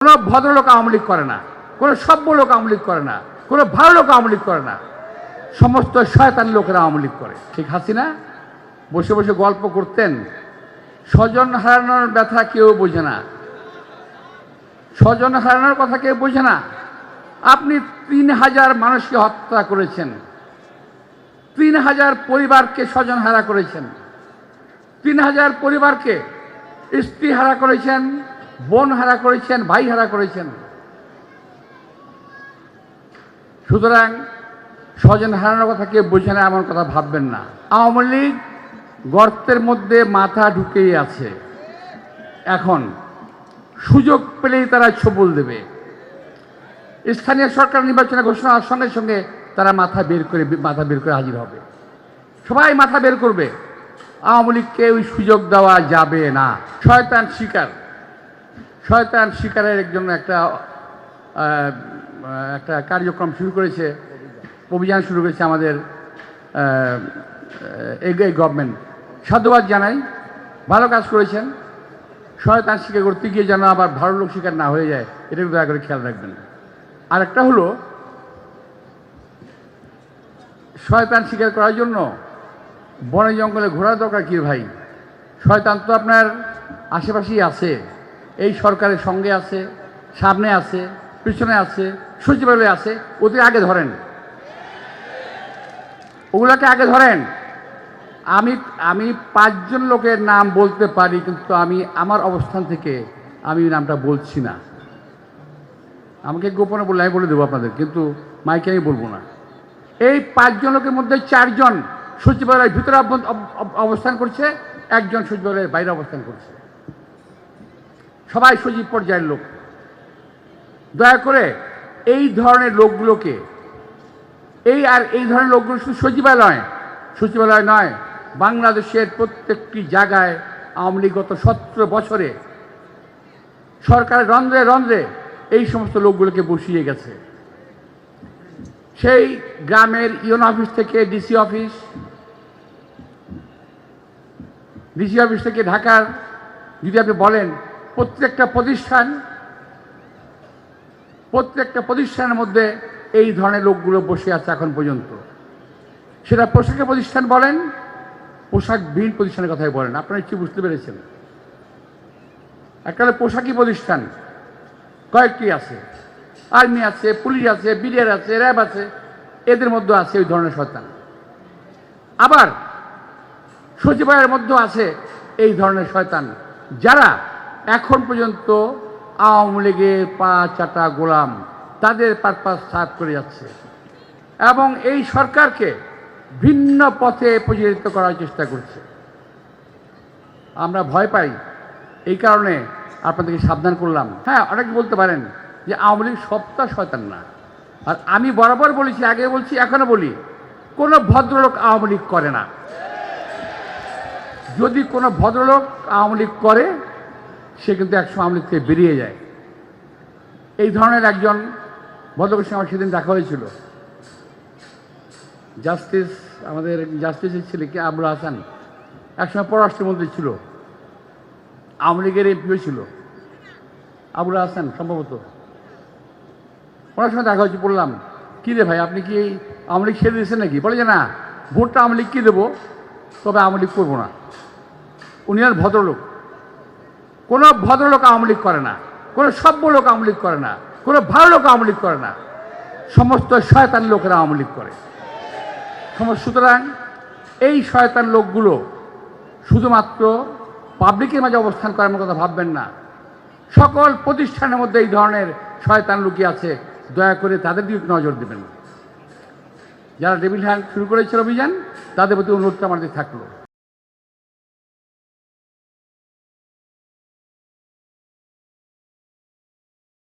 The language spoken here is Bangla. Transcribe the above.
কোনো ভদ্রলোক আওয়ামী লীগ করে না, কোনো সভ্য লোক আওয়ামী লীগ করে না, কোনো ভালো লোক আওয়ামী লীগ করে না, সমস্ত শয়তান লোকেরা আওয়ামী লীগ করে। শেখ হাসিনা বসে বসে গল্প করতেন, স্বজন হারানোর ব্যথা কেউ বোঝে না, স্বজন হারানোর কথা কেউ বোঝে না। আপনি ৩,০০০ মানুষকে হত্যা করেছেন, ৩,০০০ পরিবারকে স্বজন হারা করেছেন, ৩,০০০ পরিবারকে স্ত্রী হারা করেছেন, বোন হারা করেছেন, ভাই হারা করেছেন। সুতরাং স্বজন হারানোর কথা কেউ বোঝে না এমন কথা ভাববেন না। আওয়ামী লীগ গর্তের মধ্যে মাথা ঢুকেই আছে, এখন সুযোগ পেলেই তারা ছবল দেবে। স্থানীয় সরকার নির্বাচনের ঘোষণার সঙ্গে সঙ্গে তারা মাথা বের করে হাজির হবে, সবাই মাথা বের করবে। আওয়ামী লীগকে ওই সুযোগ দেওয়া যাবে না। শয়তান শিকারের একজন একটা কার্যক্রম শুরু করেছে, অভিযান শুরু করেছে আমাদের এই গভর্নমেন্ট। সাধুবাদ জানাই, ভালো কাজ করেছেন। শয়তান শিকার করতে গিয়ে যেন আবার ভালো লোক শিকার না হয়ে যায়, এটা দয়া করে খেয়াল রাখবেন। আর একটা হলো, শয়তান শিকার করার জন্য বনে জঙ্গলে ঘোরার দরকার কি ভাই? শয়তান তো আপনার আশেপাশেই আছে, এই সরকারের সঙ্গে আছে, সামনে আছে, পিছনে আছে, সচিবালয়ে আছে। ওদের আগে ধরেন, ওগুলোকে আগে ধরেন। আমি ৫ জন লোকের নাম বলতে পারি, কিন্তু আমি আমার অবস্থান থেকে আমি নামটা বলছি না। আমাকে গোপনে বললে আমি বলে দেবো আপনাদের, কিন্তু মাইকে আমি বলবো না। এই ৫ জন লোকের মধ্যে ৪ জন সচিবালয়ের ভিতরে অবস্থান করছে, ১ জন সচিবালয়ের বাইরে অবস্থান করছে। সবাই সচিব পর্যায়ের লোক। দয়া করে এই ধরনের লোকগুলোকে, এই ধরনের লোকগুলো শুধু সচিবালয় নয়, বাংলাদেশের প্রত্যেকটি জায়গায় আওয়ামী লীগ গত ১৭ বছরে সরকারের রন্ধ্রে রন্ধ্রে এই সমস্ত লোকগুলোকে বসিয়ে গেছে। সেই গ্রামের ইউনো অফিস থেকে ডিসি অফিস থেকে ঢাকার, যদি আপনি বলেন প্রত্যেকটা প্রতিষ্ঠানের মধ্যে এই ধরনের লোকগুলো বসে আছে এখন পর্যন্ত। সেটা পোশাকের প্রতিষ্ঠান বলেন, পোশাকবিহীন প্রতিষ্ঠানের কথাই বলেন, আপনারা কি বুঝতে পেরেছেন? একটা পোশাকি প্রতিষ্ঠান কয়েকটি আছে, আর্মি আছে, পুলিশ আছে, বিডিআর আছে, র্যাব আছে, এদের মধ্যে আছে ওই ধরনের শয়তান। আবার সচিবালয়ের মধ্যে আছে এই ধরনের শয়তান, যারা এখন পর্যন্ত আওয়ামী লীগের পা চাটা গোলাম, তাদের পারপাস সাফ করে যাচ্ছে এবং এই সরকারকে ভিন্ন পথে পরিচালিত করার চেষ্টা করছে। আমরা ভয় পাই, এই কারণে আপনাদেরকে সাবধান করলাম। হ্যাঁ, অনেকে বলতে পারেন যে আওয়ামী লীগ সবটা শয়তান না, আর আমি বরাবর বলেছি, আগে বলছি, এখনো বলি, কোনো ভদ্রলোক আওয়ামী লীগ করে না। যদি কোনো ভদ্রলোক আওয়ামী লীগ করে, সে কিন্তু একসময় আওয়ামী লীগ থেকে বেরিয়ে যায়। এই ধরনের একজন ভদ্রলোকের সঙ্গে আমার সেদিন দেখা হয়েছিল। আমাদের জাস্টিসের ছেলে কি আবুল হাসান, একসময় পররাষ্ট্রমন্ত্রী ছিল, আওয়ামী লীগের এমপিও ছিল আবুল হাসান সম্ভবত। ওনার সঙ্গে দেখা হয়েছে, বললাম কী রে ভাই, আপনি কি আওয়ামী লীগ ছেড়ে দিয়েছেন নাকি? বলে যে না, ভোটটা আওয়ামী লীগ কি দেবো, তবে আওয়ামী লীগ করবো না। উনি আর ভদ্রলোক। কোনো ভদ্রলোক আওয়ামী লীগ করে না, কোনো সভ্য লোক আওয়ামী লীগ করে না, কোনো ভালো লোক আওয়ামী লীগ করে না, সমস্ত শয়তান লোকেরা আওয়ামী লীগ করে। সুতরাং এই শয়তান লোকগুলো শুধুমাত্র পাবলিকের মাঝে অবস্থান করার কথা ভাববেন না। সকল প্রতিষ্ঠানের মধ্যে এই ধরনের শয়তান লুকিয়ে আছে, দয়া করে তাদের দিকে নজর দেবেন। যারা ডেভিল হ্যান্ড শুরু করেছিল অভিযান, তাদের প্রতি অনুরোধটা আমাদের থাকলো।